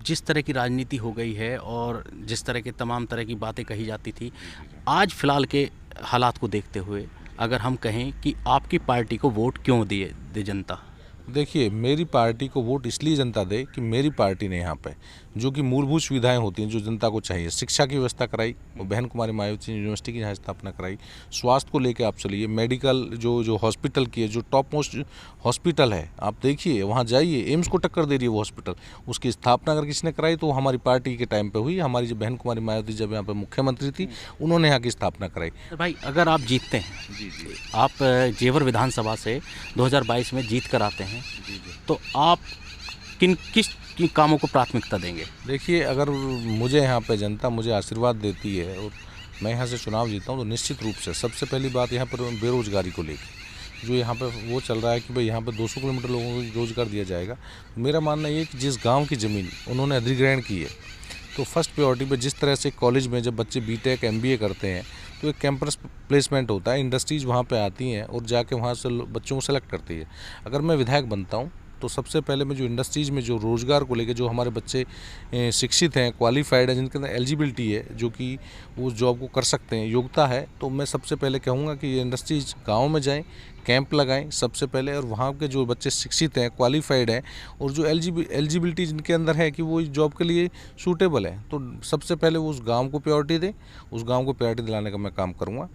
जिस तरह की राजनीति हो गई है और जिस तरह के तमाम तरह की बातें कही जाती थी, आज फ़िलहाल के हालात को देखते हुए अगर हम कहें कि आपकी पार्टी को वोट क्यों दे जनता? देखिए, मेरी पार्टी को वोट इसलिए जनता दे कि मेरी पार्टी ने यहाँ पे जो कि मूलभूत सुविधाएं होती हैं जो जनता को चाहिए, शिक्षा की व्यवस्था कराई, वो बहन कुमारी मायावती यूनिवर्सिटी की यहाँ स्थापना कराई। स्वास्थ्य को लेकर आप चलिए, मेडिकल जो हॉस्पिटल की है, जो टॉप मोस्ट हॉस्पिटल है, आप देखिए वहाँ जाइए, एम्स को टक्कर दे रही है वो हॉस्पिटल। उसकी स्थापना अगर किसी ने कराई तो हमारी पार्टी के टाइम पर हुई। हमारी जो बहन कुमारी मायावती जब यहाँ पर मुख्यमंत्री थी, उन्होंने यहाँ की स्थापना कराई। तो भाई, अगर आप जीतते हैं, जी जी आप जेवर विधानसभा से 2022 में जीत कर आते हैं, तो आप किस कामों को प्राथमिकता देंगे? देखिए, अगर मुझे यहाँ पे जनता मुझे आशीर्वाद देती है और मैं यहाँ से चुनाव जीता हूँ तो निश्चित रूप से सबसे पहली बात यहाँ पर बेरोजगारी को लेकर जो यहाँ पे वो चल रहा है कि भाई यहाँ पे 200 किलोमीटर लोगों को रोजगार दिया जाएगा। मेरा मानना ये है कि जिस गांव की ज़मीन उन्होंने अधिग्रहण की है, तो फर्स्ट प्रायोरिटी पे जिस तरह से कॉलेज में जब बच्चे बीटेक MBA करते हैं तो एक कैंपस प्लेसमेंट होता है, इंडस्ट्रीज़ वहाँ पे आती हैं और जाके वहाँ से बच्चों को सेलेक्ट करती है। अगर मैं विधायक बनता हूँ तो सबसे पहले मैं जो इंडस्ट्रीज़ में जो रोज़गार को लेकर जो हमारे बच्चे शिक्षित हैं, क्वालिफाइड हैं, जिनके अंदर एलिजिबिलिटी है, जो कि वो जॉब को कर सकते हैं, योग्यता है, तो मैं सबसे पहले कहूँगा कि ये इंडस्ट्रीज़ गाँव में जाएँ, कैंप लगाएं सबसे पहले, और वहाँ के जो बच्चे शिक्षित हैं, क्वालिफाइड हैं और जो एलिजिबिलिटी जिनके अंदर है कि वो इस जॉब के लिए सूटेबल है, तो सबसे पहले वो उस गाँव को प्रायोरिटी दें। उस गाँव को प्रायोरिटी दिलाने का मैं काम करूँगा।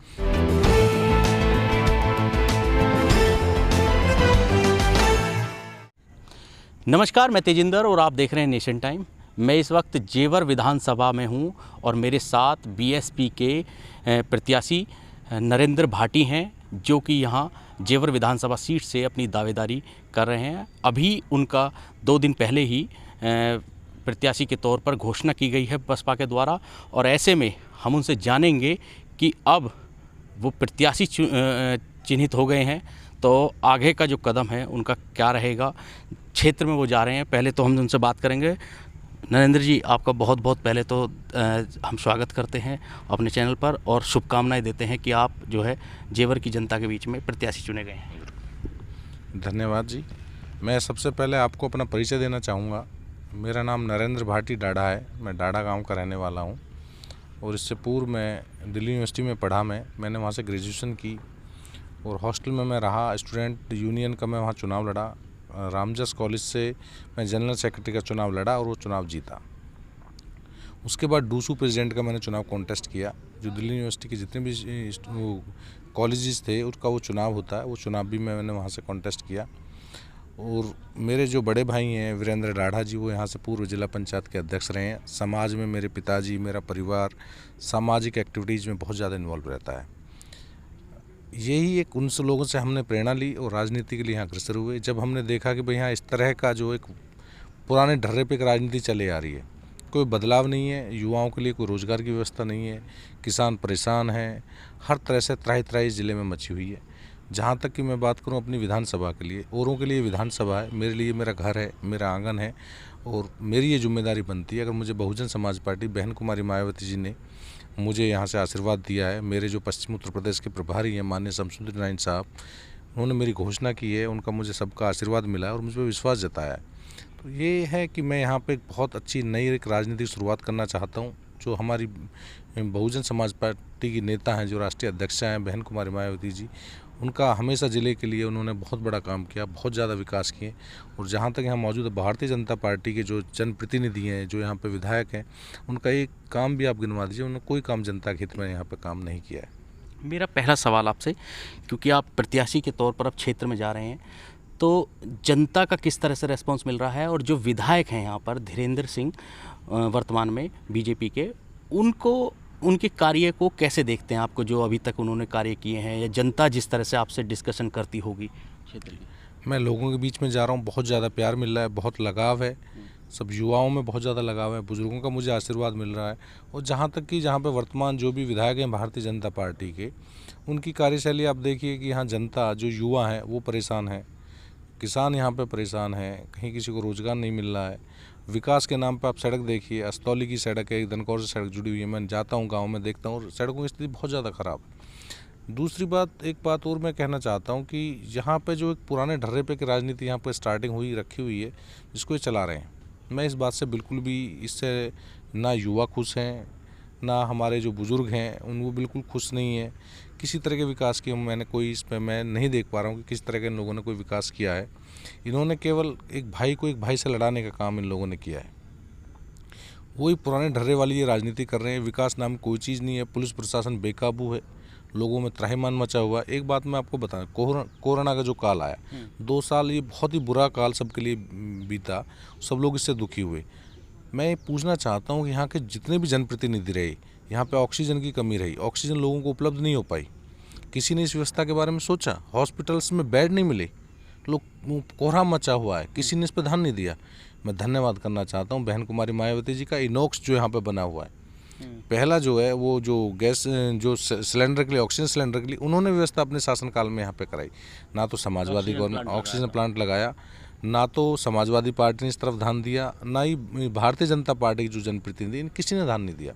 नमस्कार, मैं तेजिंदर और आप देख रहे हैं नेशन टाइम। मैं इस वक्त जेवर विधानसभा में हूं और मेरे साथ BSP के प्रत्याशी नरेंद्र भाटी हैं, जो कि यहां जेवर विधानसभा सीट से अपनी दावेदारी कर रहे हैं। अभी उनका 2 दिन पहले ही प्रत्याशी के तौर पर घोषणा की गई है बसपा के द्वारा, और ऐसे में हम उनसे जानेंगे कि अब वो प्रत्याशी चिन्हित हो गए हैं तो आगे का जो कदम है उनका क्या रहेगा, क्षेत्र में वो जा रहे हैं। पहले तो हम उनसे बात करेंगे। नरेंद्र जी, आपका बहुत बहुत पहले तो हम स्वागत करते हैं अपने चैनल पर और शुभकामनाएं देते हैं कि आप जो है जेवर की जनता के बीच में प्रत्याशी चुने गए हैं। धन्यवाद जी। मैं सबसे पहले आपको अपना परिचय देना चाहूँगा। मेरा नाम नरेंद्र भाटी डाढ़ा है। मैं डाढ़ा गांव का रहने वाला हूँ और इससे पूर्व मैं दिल्ली यूनिवर्सिटी में पढ़ा। मैंने वहाँ से ग्रेजुएशन की और हॉस्टल में मैं रहा। स्टूडेंट यूनियन का मैं वहाँ चुनाव लड़ा। रामजस कॉलेज से मैं जनरल सेक्रेटरी का चुनाव लड़ा और वो चुनाव जीता। उसके बाद डूसू प्रेसिडेंट का मैंने चुनाव कॉन्टेस्ट किया। जो दिल्ली यूनिवर्सिटी के जितने भी कॉलेजेस थे उसका वो चुनाव होता है, वो चुनाव भी मैंने वहाँ से कॉन्टेस्ट किया। और मेरे जो बड़े भाई हैं वीरेंद्र डाढ़ा जी, वो यहाँ से पूर्व जिला पंचायत के अध्यक्ष रहे हैं। समाज में मेरे पिताजी, मेरा परिवार सामाजिक एक्टिविटीज़ में बहुत ज़्यादा इन्वॉल्व रहता है। यही एक उन लोगों से हमने प्रेरणा ली और राजनीति के लिए यहाँ अग्रसर हुए। जब हमने देखा कि भाई यहाँ इस तरह का जो एक पुराने ढर्रे पे एक राजनीति चले आ रही है, कोई बदलाव नहीं है, युवाओं के लिए कोई रोज़गार की व्यवस्था नहीं है, किसान परेशान हैं, हर तरह से त्राही त्राही ज़िले में मची हुई है। जहाँ तक कि मैं बात करूँ अपनी विधानसभा के लिए, औरों के लिए विधानसभा है, मेरे लिए मेरा घर है, मेरा आंगन है और मेरी ये जिम्मेदारी बनती है। अगर मुझे बहुजन समाज पार्टी बहन कुमारी मायावती जी ने मुझे यहाँ से आशीर्वाद दिया है, मेरे जो पश्चिम उत्तर प्रदेश के प्रभारी हैं माननीय शमसुंदर नारायण साहब, उन्होंने मेरी घोषणा की है, उनका मुझे सबका आशीर्वाद मिला है और मुझ पर विश्वास जताया है। तो ये है कि मैं यहाँ पे एक बहुत अच्छी नई एक राजनीतिक शुरुआत करना चाहता हूँ। जो हमारी बहुजन समाज पार्टी की नेता हैं, जो राष्ट्रीय अध्यक्षा हैं बहन कुमारी मायावती जी, उनका हमेशा ज़िले के लिए उन्होंने बहुत बड़ा काम किया, बहुत ज़्यादा विकास किए। और जहाँ तक यहाँ मौजूद भारतीय जनता पार्टी के जो जनप्रतिनिधि हैं, जो यहाँ पे विधायक हैं, उनका एक काम भी आप गिनवा दीजिए, उन्होंने कोई काम जनता के हित में यहाँ पे काम नहीं किया है। मेरा पहला सवाल आपसे, क्योंकि आप प्रत्याशी के तौर पर अब क्षेत्र में जा रहे हैं, तो जनता का किस तरह से रेस्पॉन्स मिल रहा है, और जो विधायक हैं यहाँ पर धीरेन्द्र सिंह वर्तमान में BJP के, उनके कार्य को कैसे देखते हैं आपको, जो अभी तक उन्होंने कार्य किए हैं, या जनता जिस तरह से आपसे डिस्कशन करती होगी क्षेत्र की? मैं लोगों के बीच में जा रहा हूँ, बहुत ज़्यादा प्यार मिल रहा है, बहुत लगाव है, सब युवाओं में बहुत ज़्यादा लगाव है, बुजुर्गों का मुझे आशीर्वाद मिल रहा है। और जहाँ तक कि जहाँ पे वर्तमान जो भी विधायक हैं भारतीय जनता पार्टी के, उनकी कार्यशैली आप देखिए कि यहाँ जनता जो युवा है वो परेशान है, किसान यहाँ पे परेशान है, कहीं किसी को रोज़गार नहीं मिल रहा है। विकास के नाम पे आप सड़क देखिए, अस्तौली की सड़क है, दनकौर से सड़क जुड़ी हुई है। मैं जाता हूँ गांव में, देखता हूँ सड़कों की स्थिति बहुत ज़्यादा ख़राब है। दूसरी बात, एक बात और मैं कहना चाहता हूँ कि यहाँ पे जो एक पुराने ढर्रे पे की राजनीति यहाँ पे स्टार्टिंग हुई रखी हुई है, जिसको ये चला रहे हैं, मैं इस बात से बिल्कुल भी इससे ना युवा खुश हैं, ना हमारे जो बुज़ुर्ग हैं उन वो बिल्कुल खुश नहीं है। किसी तरह के विकास की मैंने कोई इस पर मैं नहीं देख पा रहा हूँ कि किस तरह के इन लोगों ने कोई विकास किया है। इन्होंने केवल एक भाई को एक भाई से लड़ाने का काम इन लोगों ने किया है। वही पुराने ढर्रे वाली ये राजनीति कर रहे हैं। विकास नाम कोई चीज़ नहीं है। पुलिस प्रशासन बेकाबू है, लोगों में त्राहिमाम मचा हुआ है। एक बात मैं आपको बताऊं, कोरोना का जो काल आया, 2 साल ये बहुत ही बुरा काल सबके लिए बीता, सब लोग इससे दुखी हुए। मैं ये पूछना चाहता हूँ कि यहाँ के जितने भी जनप्रतिनिधि रहे, यहाँ पे ऑक्सीजन की कमी रही, ऑक्सीजन लोगों को उपलब्ध नहीं हो पाई। किसी ने इस व्यवस्था के बारे में सोचा? हॉस्पिटल्स में बेड नहीं मिले, लोग कोहराम मचा हुआ है, किसी ने इस पर ध्यान नहीं दिया। मैं धन्यवाद करना चाहता हूँ बहन कुमारी मायावती जी का। इनॉक्स जो यहाँ पे बना हुआ है, पहला जो है वो जो गैस जो सिलेंडर के लिए, ऑक्सीजन सिलेंडर के लिए उन्होंने व्यवस्था अपने शासनकाल में यहाँ पे कराई। ना तो समाजवादी गवर्नमेंट ऑक्सीजन प्लांट लगाया, ना तो समाजवादी पार्टी ने इस तरफ ध्यान दिया, ना ही भारतीय जनता पार्टी की जो जनप्रतिनिधि किसी ने ध्यान नहीं दिया।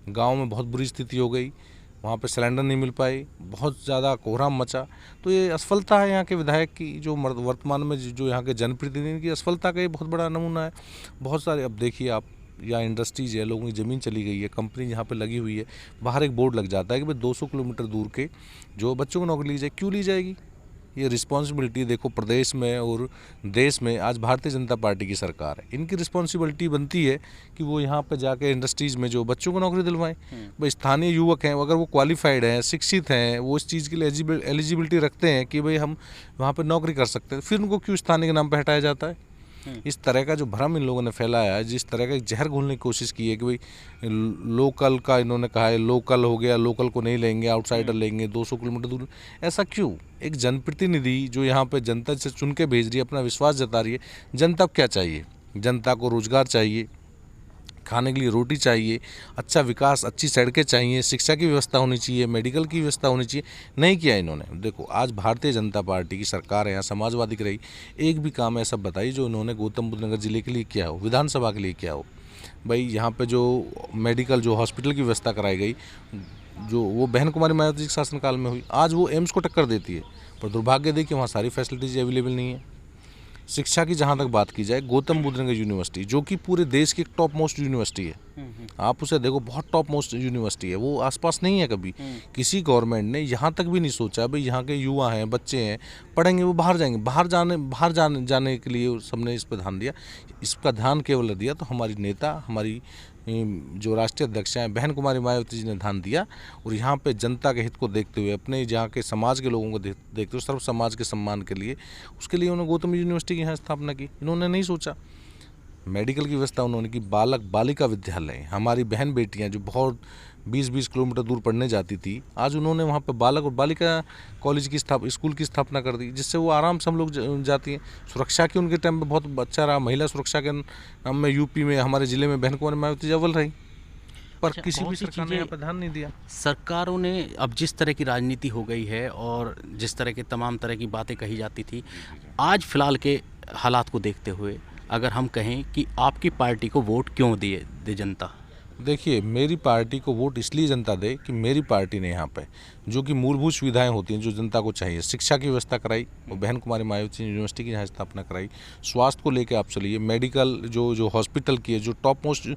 गाँव में बहुत बुरी स्थिति हो गई, वहाँ पे सिलेंडर नहीं मिल पाए, बहुत ज़्यादा कोहराम मचा। तो ये असफलता है यहाँ के विधायक की, जो वर्तमान में जो यहाँ के जनप्रतिनिधि की असफलता का ये बहुत बड़ा नमूना है। बहुत सारे, अब देखिए आप, यहाँ इंडस्ट्रीज है, लोगों की ज़मीन चली गई है, कंपनी यहाँ पे लगी हुई है, बाहर एक बोर्ड लग जाता है कि भाई 200 किलोमीटर दूर के जो बच्चों को नौकरी ली जाए। क्यों ली जाएगी? ये रिस्पॉन्सिबिलिटी देखो, प्रदेश में और देश में आज भारतीय जनता पार्टी की सरकार है, इनकी रिस्पॉन्सिबिलिटी बनती है कि वो यहाँ पे जाके इंडस्ट्रीज़ में जो बच्चों को नौकरी दिलवाएं। भाई स्थानीय युवक हैं, अगर वो क्वालिफाइड हैं, शिक्षित हैं, वो इस चीज़ के लिए एलिजिबिलिटी रखते हैं कि भाई हम वहाँ पर नौकरी कर सकते हैं, फिर उनको क्यों स्थानीय के नाम पर हटाया जाता है? इस तरह का जो भ्रम इन लोगों ने फैलाया है, जिस तरह का एक जहर घोलने की कोशिश की है कि भाई लोकल का, इन्होंने कहा है लोकल हो गया, लोकल को नहीं लेंगे, आउटसाइडर लेंगे 200 किलोमीटर दूर। ऐसा क्यों? एक जनप्रतिनिधि जो यहाँ पे जनता से चुन के भेज रही है, अपना विश्वास जता रही है, जनता को क्या चाहिए? जनता को रोजगार चाहिए, खाने के लिए रोटी चाहिए, अच्छा विकास, अच्छी सड़कें चाहिए, शिक्षा की व्यवस्था होनी चाहिए, मेडिकल की व्यवस्था होनी चाहिए। नहीं किया इन्होंने। देखो आज भारतीय जनता पार्टी की सरकार है, यहाँ समाजवादी की रही, एक भी काम ऐसा बताइए जो इन्होंने गौतम बुद्ध नगर जिले के लिए किया हो, विधानसभा के लिए किया हो। भाई यहाँ पे जो मेडिकल, जो हॉस्पिटल की व्यवस्था कराई गई, जो वो बहन कुमारी मायावती के शासनकाल में हुई, आज वो एम्स को टक्कर देती है। पर दुर्भाग्य देखिए वहाँ सारी फैसिलिटीज अवेलेबल नहीं है। शिक्षा की जहाँ तक बात की जाए, गौतम बुद्ध नगर यूनिवर्सिटी जो कि पूरे देश की एक टॉप मोस्ट यूनिवर्सिटी है, आप उसे देखो, बहुत टॉप मोस्ट यूनिवर्सिटी है, वो आसपास नहीं है कभी। किसी गवर्नमेंट ने यहाँ तक भी नहीं सोचा भाई यहाँ के युवा हैं, बच्चे हैं, पढ़ेंगे, वो बाहर जाएंगे, बाहर जाने के लिए सबने इस पर ध्यान दिया। इसका ध्यान केवल दिया तो हमारी नेता, हमारी जो राष्ट्रीय अध्यक्ष हैं बहन कुमारी मायावती जी ने ध्यान दिया, और यहाँ पे जनता के हित को देखते हुए, अपने यहाँ के समाज के लोगों को देखते हुए, सर्व समाज के सम्मान के लिए, उसके लिए उन्होंने गौतम यूनिवर्सिटी की यहाँ स्थापना की। इन्होंने नहीं सोचा। मेडिकल की व्यवस्था उन्होंने की, बालक बालिका विद्यालय, हमारी बहन बेटियाँ जो बहुत 20-20 किलोमीटर दूर पढ़ने जाती थी, आज उन्होंने वहाँ पे बालक और बालिका कॉलेज की स्कूल की स्थापना कर दी, जिससे वो आराम से हम लोग जाती हैं। सुरक्षा की उनके टाइम पे बहुत अच्छा रहा। महिला सुरक्षा के नाम में यूपी में, हमारे ज़िले में बहन कुमारी मायावती अव्वल रही, पर किसी भी सरकार ने यहाँ पर ध्यान नहीं दिया। सरकारों ने अब जिस तरह की राजनीति हो गई है और जिस तरह के तमाम तरह की बातें कही जाती थी, आज फिलहाल के हालात को देखते हुए अगर हम कहें कि आपकी पार्टी को वोट क्यों दे जनता? देखिए, मेरी पार्टी को वोट इसलिए जनता दे कि मेरी पार्टी ने यहाँ पे जो कि मूलभूत सुविधाएं होती हैं जो जनता को चाहिए, शिक्षा की व्यवस्था कराई, और बहन कुमारी मायावती यूनिवर्सिटी की यहाँ स्थापना कराई। स्वास्थ्य को लेकर आप चलिए, मेडिकल जो हॉस्पिटल की है, जो टॉप मोस्ट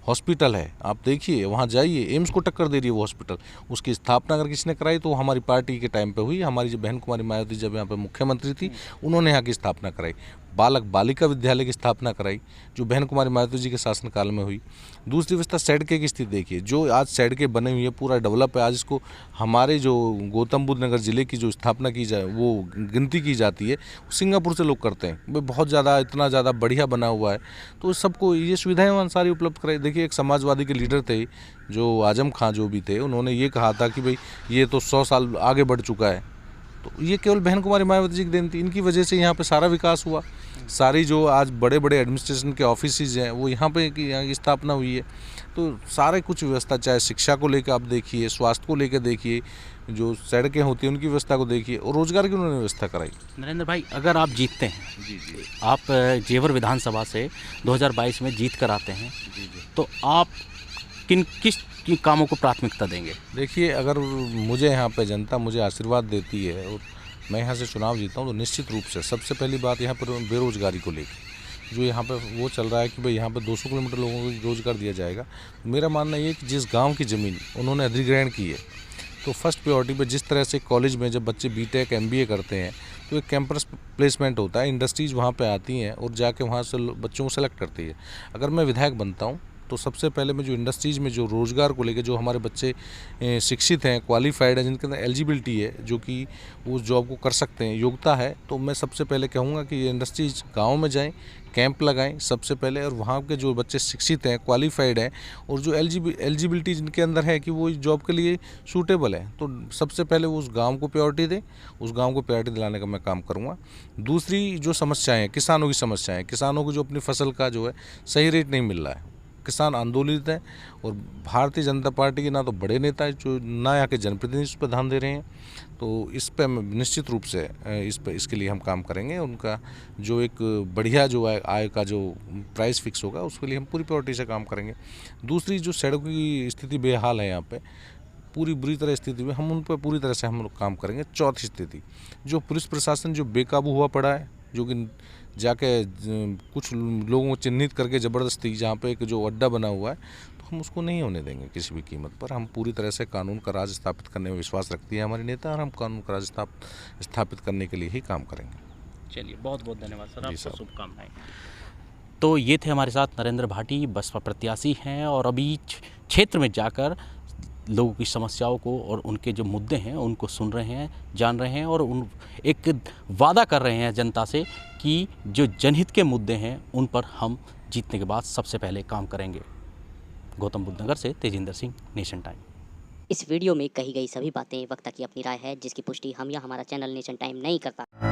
हॉस्पिटल है, आप देखिए वहाँ जाइए, एम्स को टक्कर दे रही है वो हॉस्पिटल। उसकी स्थापना अगर किसने कराई तो हमारी पार्टी के टाइम पर हुई। हमारी जो बहन कुमारी मायावती जब यहाँ पर मुख्यमंत्री थी, उन्होंने यहाँ की स्थापना कराई। बालक बालिका विद्यालय की स्थापना कराई जो बहन कुमारी मायावती जी के शासनकाल में हुई। दूसरी व्यवस्था सड़कें की स्थिति देखिए, जो आज सड़कें बनी हुई है, पूरा डेवलप है। आज इसको हमारे जो गौतम बुद्ध नगर जिले की जो स्थापना की जाए, वो गिनती की जाती है, सिंगापुर से लोग करते हैं। भाई बहुत ज़्यादा, इतना ज़्यादा बढ़िया बना हुआ है, तो सबको ये सुविधाएं सारी उपलब्ध कराई। देखिए एक समाजवादी के लीडर थे जो आजम खां जो भी थे, उन्होंने ये कहा था कि भाई ये तो 100 साल आगे बढ़ चुका है। तो ये केवल बहन कुमारी मायावती जी की देन थी। इनकी वजह से यहाँ पे सारा विकास हुआ। सारी जो आज बड़े बड़े एडमिनिस्ट्रेशन के ऑफिसेज हैं वो यहाँ की स्थापना हुई है। तो सारे कुछ व्यवस्था, चाहे शिक्षा को लेकर आप देखिए, स्वास्थ्य को लेकर देखिए, जो सड़कें होती हैं उनकी व्यवस्था को देखिए, और रोजगार की उन्होंने व्यवस्था कराई। नरेंद्र भाई, अगर आप जीतते हैं, जी आप जेवर विधानसभा से 2022 में जीत कर आते हैं, तो आप किस कामों को प्राथमिकता देंगे? देखिए, अगर मुझे यहाँ पे जनता मुझे आशीर्वाद देती है और मैं यहाँ से चुनाव जीता हूँ, तो निश्चित रूप से सबसे पहली बात यहाँ पर बेरोजगारी को लेकर, जो यहाँ पे वो चल रहा है कि भाई यहाँ पे 200 किलोमीटर लोगों को रोज़गार दिया जाएगा। मेरा मानना ये है कि जिस गांव की ज़मीन उन्होंने अधिग्रहण की है, तो फर्स्ट प्रायोरिटी पे जिस तरह से कॉलेज में जब बच्चे बीटेक एमबीए करते हैं तो एक कैंपस प्लेसमेंट होता है, इंडस्ट्रीज़ वहाँ पे आती हैं और जाके वहाँ से बच्चों को सेलेक्ट करती है। अगर मैं विधायक बनता हूँ तो सबसे पहले मैं जो इंडस्ट्रीज़ में जो रोज़गार को लेके जो हमारे बच्चे शिक्षित हैं, क्वालिफाइड हैं, जिनके अंदर एलिजिबिलिटी है, जो कि वो जॉब को कर सकते हैं, योग्यता है, तो मैं सबसे पहले कहूँगा कि ये इंडस्ट्रीज़ गाँव में जाएँ, कैंप लगाएं सबसे पहले, और वहाँ के जो बच्चे शिक्षित हैं, क्वालिफाइड हैं और जो एलिजिबिलिटी जिनके अंदर है कि वो इस जॉब के लिए सूटेबल है, तो सबसे पहले वो उस गांव को प्रायोरिटी दें, उस गांव को प्रायोरिटी दिलाने का मैं काम करूँगा। दूसरी जो समस्याएं हैं, किसानों की समस्याएं, किसानों को जो अपनी फसल का जो है सही रेट नहीं मिल रहा है, किसान आंदोलित हैं और भारतीय जनता पार्टी के ना तो बड़े नेता है जो ना यहाँ के जनप्रतिनिधि इस पर ध्यान दे रहे हैं, तो इस पर निश्चित रूप से इसके लिए हम काम करेंगे। उनका जो एक बढ़िया जो आय का जो प्राइस फिक्स होगा उसके लिए हम पूरी प्रायोरिटी से काम करेंगे। दूसरी जो सड़कों की स्थिति बेहाल है यहाँ पे, पूरी बुरी तरह स्थिति में, हम उन पर पूरी तरह से हम लोग काम करेंगे। चौथी स्थिति, जो पुलिस प्रशासन जो बेकाबू हुआ पड़ा है, जो कि जाके कुछ लोगों को चिन्हित करके ज़बरदस्ती जहाँ पे एक जो अड्डा बना हुआ है, तो हम उसको नहीं होने देंगे किसी भी कीमत पर। हम पूरी तरह से कानून का राज स्थापित करने में विश्वास रखती है हमारे नेता, और हम कानून का राज स्थापित करने के लिए ही काम करेंगे। चलिए, बहुत बहुत धन्यवाद सर, जी आपको शुभकामनाएं। तो ये थे हमारे साथ नरेंद्र भाटी, बसपा प्रत्याशी हैं, और अभी क्षेत्र में जाकर लोगों की समस्याओं को और उनके जो मुद्दे हैं उनको सुन रहे हैं, जान रहे हैं, और उन एक वादा कर रहे हैं जनता से कि जो जनहित के मुद्दे हैं उन पर हम जीतने के बाद सबसे पहले काम करेंगे। गौतम बुद्ध नगर से तेजिंदर सिंह, नेशन टाइम। इस वीडियो में कही गई सभी बातें वक्ता की अपनी राय है, जिसकी पुष्टि हम या हमारा चैनल नेशन टाइम नहीं करता।